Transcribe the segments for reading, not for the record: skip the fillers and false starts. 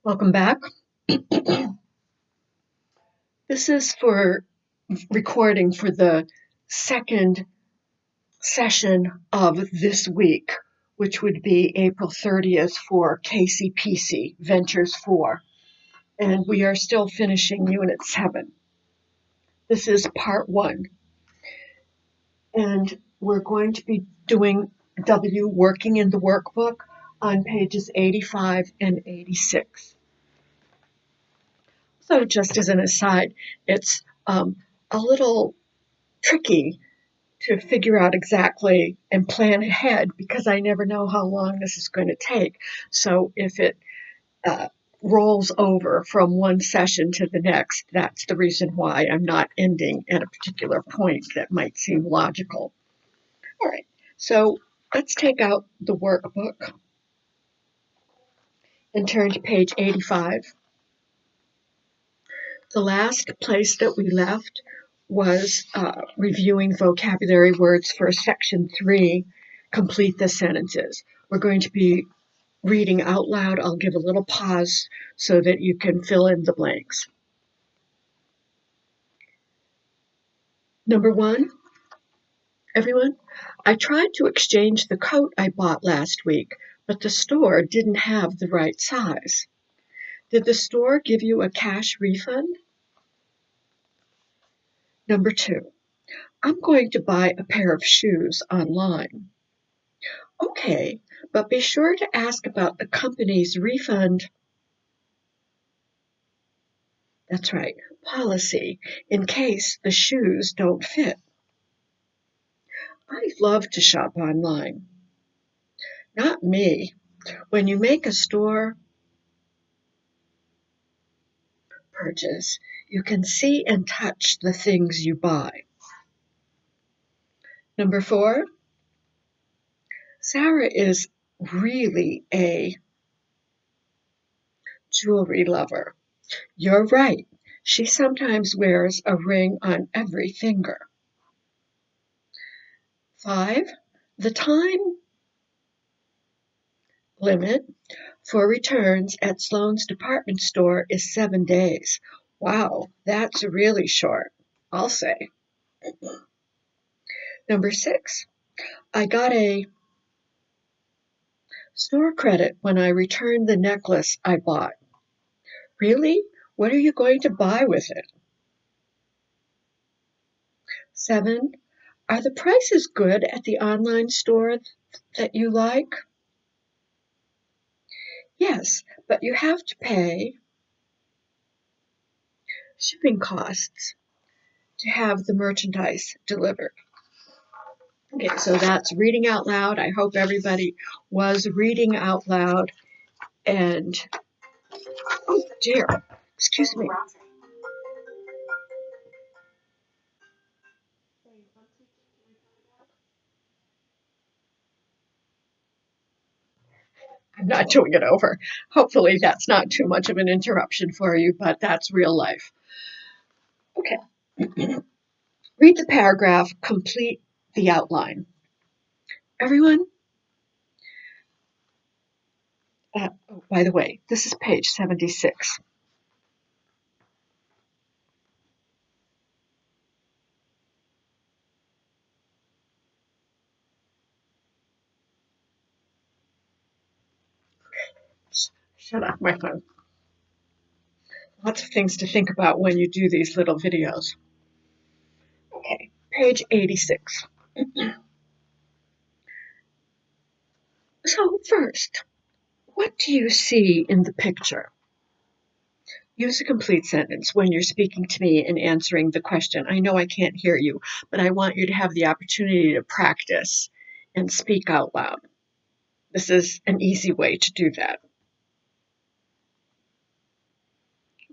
Welcome back. This is for recording for the second session of this week, which would be April 30th for KCPC Ventures 4. And we are still finishing Unit 7. This is Part 1. And we're going to be doing W working in the workbook on pages 85 and 86. So just as an aside, it's a little tricky to figure out exactly and plan ahead because I never know how long this is going to take. So if it rolls over from one session to the next, that's the reason why I'm not ending at a particular point that might seem logical. All right, so let's take out the workbook and turn to page 85. The last place that we left was reviewing vocabulary words for section 3, complete the sentences. We're going to be reading out loud. I'll give a little pause so that you can fill in the blanks. Number 1, everyone, I tried to exchange the coat I bought last week, but the store didn't have the right size. Did the store give you a cash refund? Number 2, I'm going to buy a pair of shoes online. Okay, but be sure to ask about the company's refund. That's right, policy, in case the shoes don't fit. I love to shop online. Not me. When you make a store purchase, you can see and touch the things you buy. Number 4, Sarah is really a jewelry lover. You're right. She sometimes wears a ring on every finger. 5, the time limit for returns at Sloan's department store is 7 days. Wow, that's really short, I'll say. Number 6, I got a store credit when I returned the necklace I bought. Really? What are you going to buy with it? 7, are the prices good at the online store that you like? Yes, but you have to pay shipping costs to have the merchandise delivered. Okay, so that's reading out loud. I hope everybody was reading out loud. And, oh dear, excuse me. I'm not doing it over. Hopefully that's not too much of an interruption for you, but that's real life. Okay. Read the paragraph, complete the outline. Everyone? Oh, by the way, this is page 76. Shut off my phone. Lots of things to think about when you do these little videos. Okay, page 86. So first, what do you see in the picture? Use a complete sentence when you're speaking to me and answering the question. I know I can't hear you, but I want you to have the opportunity to practice and speak out loud. This is an easy way to do that.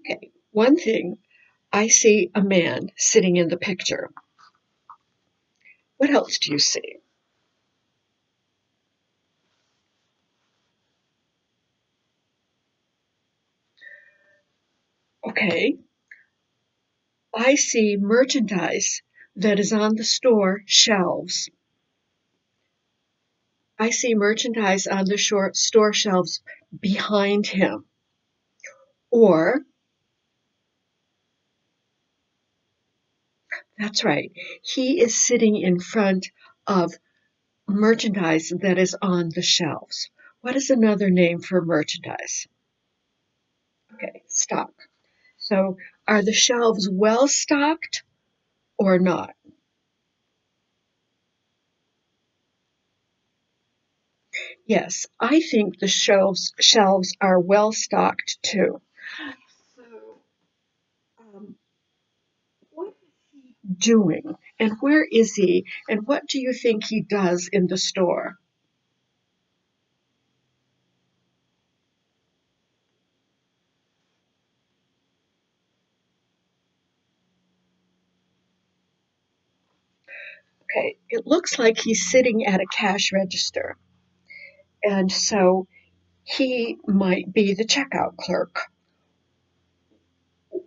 Okay, one thing, I see a man sitting in the picture. What else do you see? Okay, I see merchandise that is on the store shelves. I see merchandise on the store shelves behind him. Or, that's right, he is sitting in front of merchandise that is on the shelves. What is another name for merchandise? Okay, stock. So are the shelves well stocked or not? Yes, I think the shelves are well stocked too. So, um, what is he doing? And where is he? And what do you think he does in the store? Okay, it looks like he's sitting at a cash register. And so he might be the checkout clerk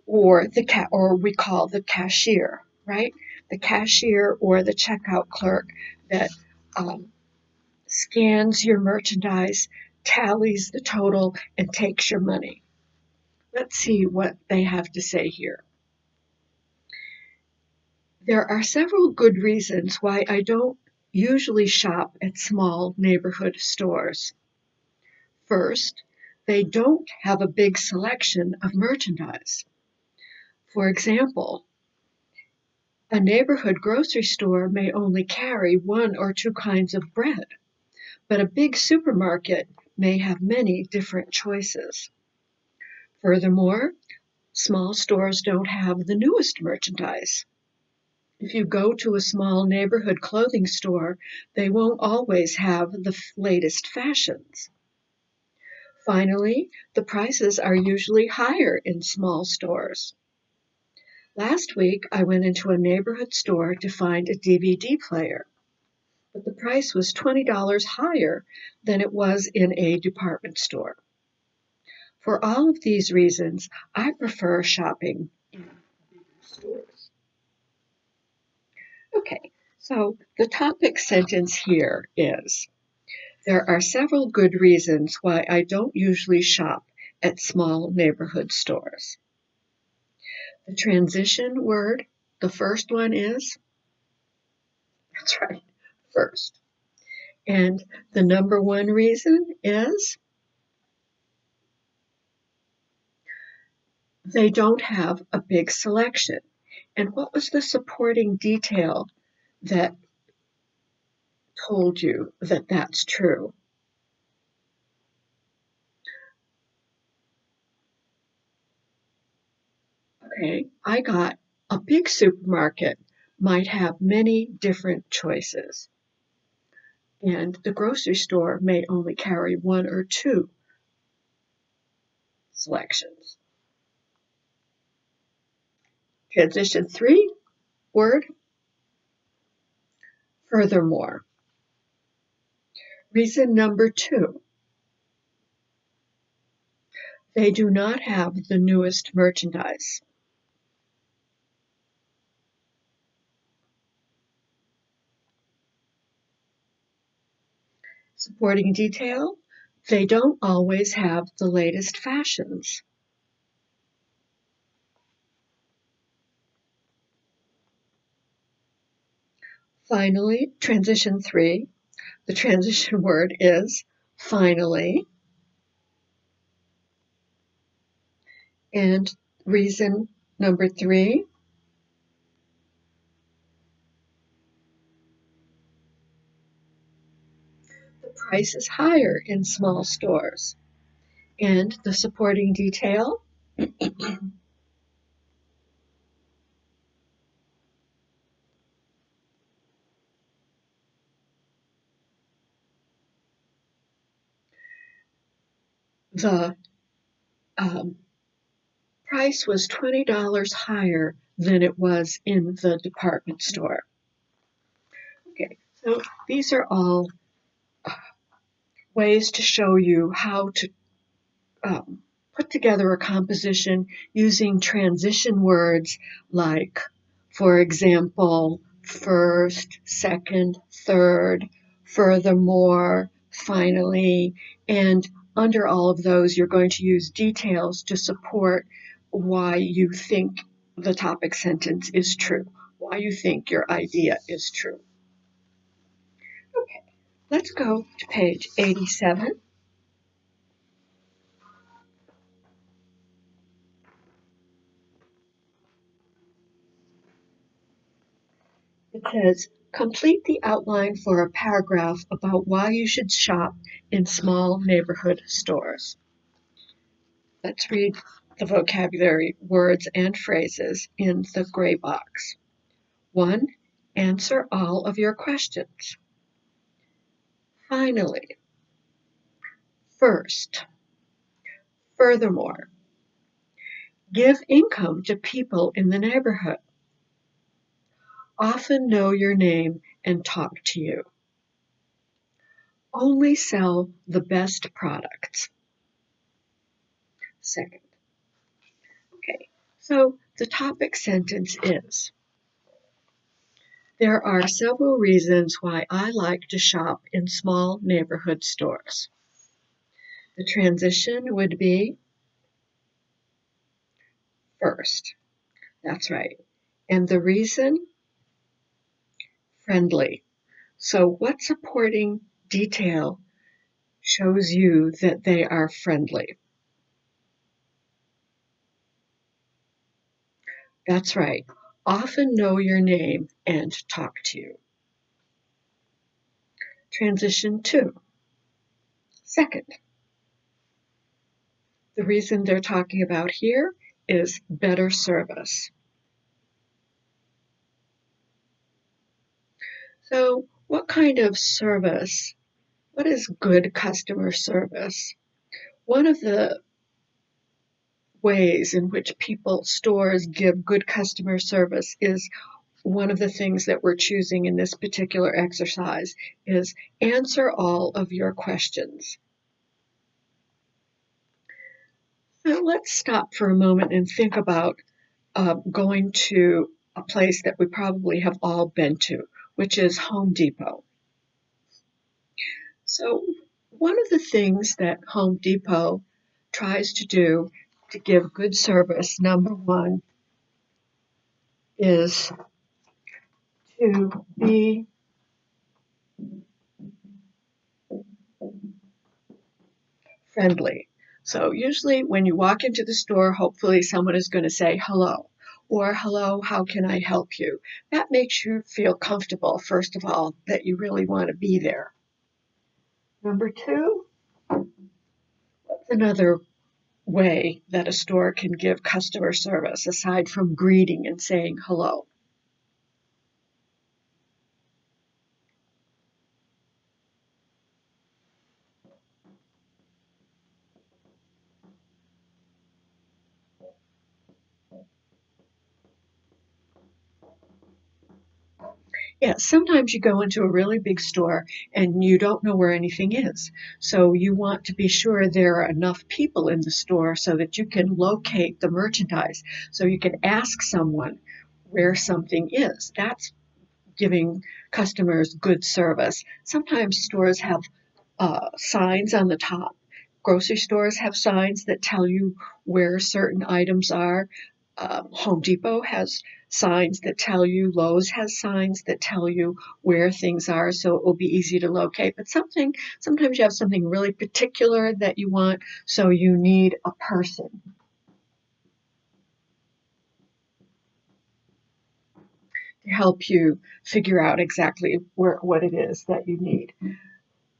or or we call the cashier, right? The cashier or the checkout clerk that um, scans your merchandise, tallies the total, and takes your money. Let's see what they have to say here. There are several good reasons why I don't usually shop at small neighborhood stores. First, they don't have a big selection of merchandise. For example, a neighborhood grocery store may only carry one or two kinds of bread, but a big supermarket may have many different choices. Furthermore, small stores don't have the newest merchandise. If you go to a small neighborhood clothing store, they won't always have the latest fashions. Finally, the prices are usually higher in small stores. Last week, I went into a neighborhood store to find a DVD player, but the price was $20 higher than it was in a department store. For all of these reasons, I prefer shopping in stores. Okay, so the topic sentence here is, there are several good reasons why I don't usually shop at small neighborhood stores. The transition word, the first one is, that's right, first. And the number one reason is they don't have a big selection. And what was the supporting detail that told you that that's true? Okay, I got a big supermarket might have many different choices, and the grocery store may only carry one or two selections. Transition three, word, furthermore. Reason number two, they do not have the newest merchandise. Supporting detail, they don't always have the latest fashions. Finally, transition three, the transition word is finally. And reason number three, the price is higher in small stores. And the supporting detail, the um, price was $20 higher than it was in the department store. Okay, so these are all ways to show you how to put together a composition using transition words like, for example, first, second, third, furthermore, finally, and under all of those, you're going to use details to support why you think the topic sentence is true, why you think your idea is true. Okay, let's go to page 87. It says, complete the outline for a paragraph about why you should shop in small neighborhood stores. Let's read the vocabulary, words, and phrases in the gray box. 1. Answer all of your questions. Finally. First. Furthermore. Give income to people in the neighborhood. Often know your name and talk to you. Only sell the best products. Second. Okay, so the topic sentence is, there are several reasons why I like to shop in small neighborhood stores. The transition would be first. That's right. And the reason? Friendly. So what supporting detail shows you that they are friendly? That's right. Often know your name and talk to you. Transition 2. Second. The reason they're talking about here is better service. So what kind of service? What is good customer service? One of the ways in which stores give good customer service is one of the things that we're choosing in this particular exercise is answer all of your questions. Now let's stop for a moment and think about going to a place that we probably have all been to, which is Home Depot. So one of the things that Home Depot tries to do to give good service, number one, is to be friendly. So usually when you walk into the store, hopefully someone is going to say hello, or hello, how can I help you? That makes you feel comfortable, first of all, that you really want to be there. Number two, what's another way that a store can give customer service aside from greeting and saying hello? Yeah, sometimes you go into a really big store and you don't know where anything is. So you want to be sure there are enough people in the store so that you can locate the merchandise. So you can ask someone where something is. That's giving customers good service. Sometimes stores have signs on the top. Grocery stores have signs that tell you where certain items are. Home Depot has signs that tell you. Lowe's has signs that tell you where things are, so it will be easy to locate. But sometimes you have something really particular that you want, so you need a person to help you figure out exactly what it is that you need.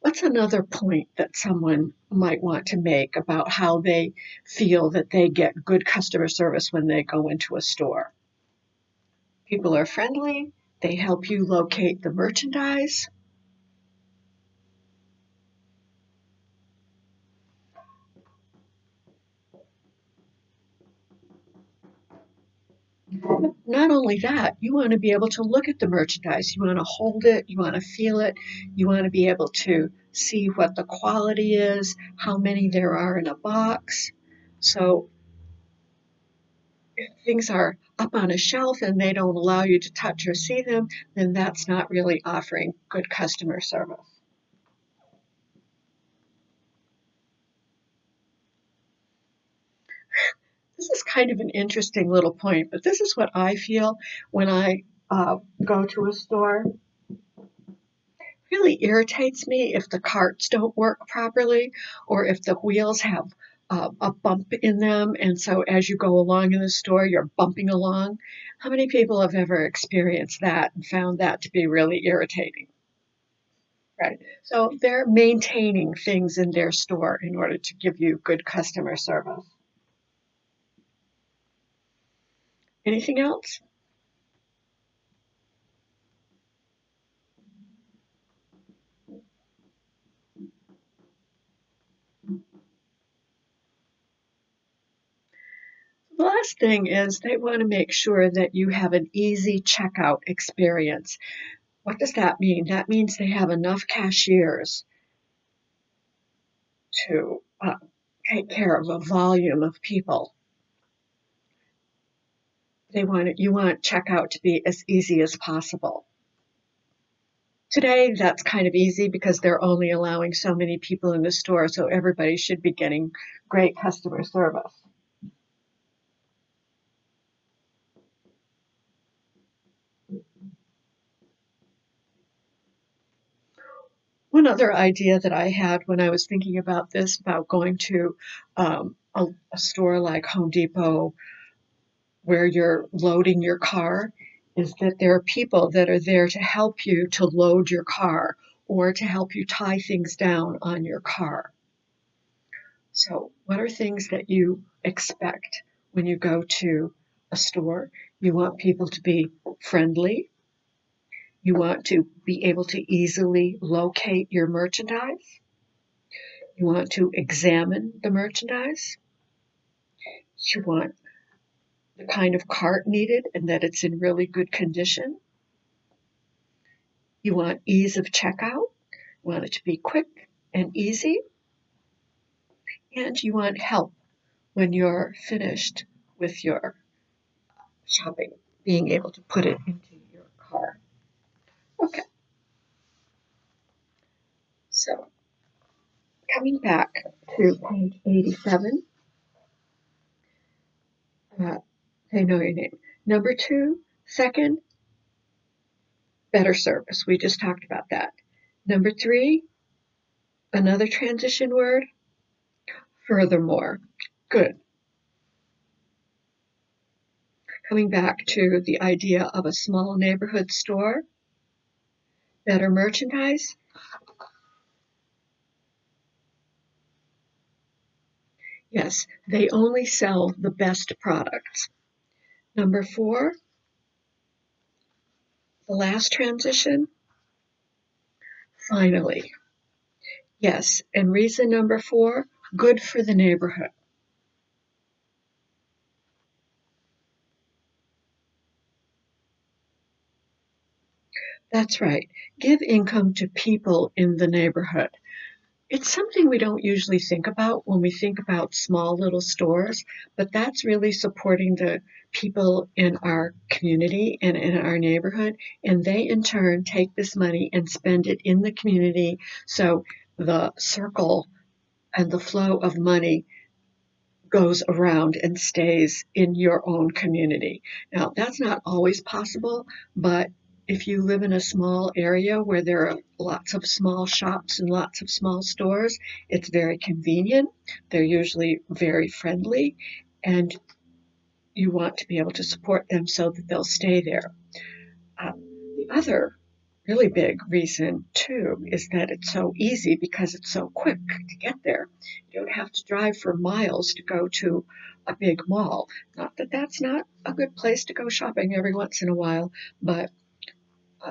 What's another point that someone might want to make about how they feel that they get good customer service when they go into a store? People are friendly, they help you locate the merchandise. Not only that, you want to be able to look at the merchandise. You want to hold it, you want to feel it, you want to be able to see what the quality is, how many there are in a box. So if things are up on a shelf and they don't allow you to touch or see them, then that's not really offering good customer service. kind of an interesting little point, but this is what I feel when I go to a store. Really irritates me if the carts don't work properly or if the wheels have a bump in them, and so as you go along in the store, you're bumping along. How many people have ever experienced that and found that to be really irritating? Right. So they're maintaining things in their store in order to give you good customer service. Anything else? The last thing is they want to make sure that you have an easy checkout experience. What does that mean? That means they have enough cashiers to take care of a volume of people. You want checkout to be as easy as possible. Today, that's kind of easy because they're only allowing so many people in the store, so everybody should be getting great customer service. One other idea that I had when I was thinking about this, about going to a store like Home Depot where you're loading your car, is that there are people that are there to help you to load your car or to help you tie things down on your car. So, what are things that you expect when you go to a store? You want people to be friendly. You want to be able to easily locate your merchandise. You want to examine the merchandise. You want the kind of cart needed and that it's in really good condition. You want ease of checkout. You want it to be quick and easy. And you want help when you're finished with your shopping, being able to put it into your car. Okay, so coming back to page 87, they know your name. Number 2, second, better service. We just talked about that. Number 3, another transition word, furthermore. Good. Coming back to the idea of a small neighborhood store, better merchandise. Yes, they only sell the best products. Number 4, the last transition, finally. Yes, and reason number 4, good for the neighborhood. That's right. Give income to people in the neighborhood. It's something we don't usually think about when we think about small little stores, but that's really supporting the people in our community and in our neighborhood, and they in turn take this money and spend it in the community, so the circle and the flow of money goes around and stays in your own community. Now, that's not always possible, but if you live in a small area where there are lots of small shops and lots of small stores, it's very convenient. They're usually very friendly, and you want to be able to support them so that they'll stay there. The other really big reason, too, is that it's so easy because it's so quick to get there. You don't have to drive for miles to go to a big mall. Not that that's not a good place to go shopping every once in a while, but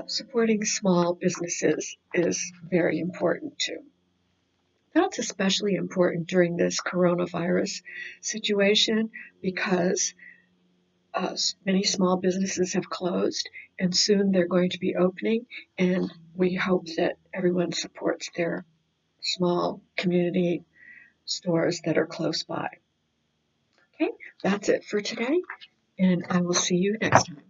supporting small businesses is very important, too. That's especially important during this coronavirus situation because many small businesses have closed, and soon they're going to be opening, and we hope that everyone supports their small community stores that are close by. Okay, that's it for today, and I will see you next time.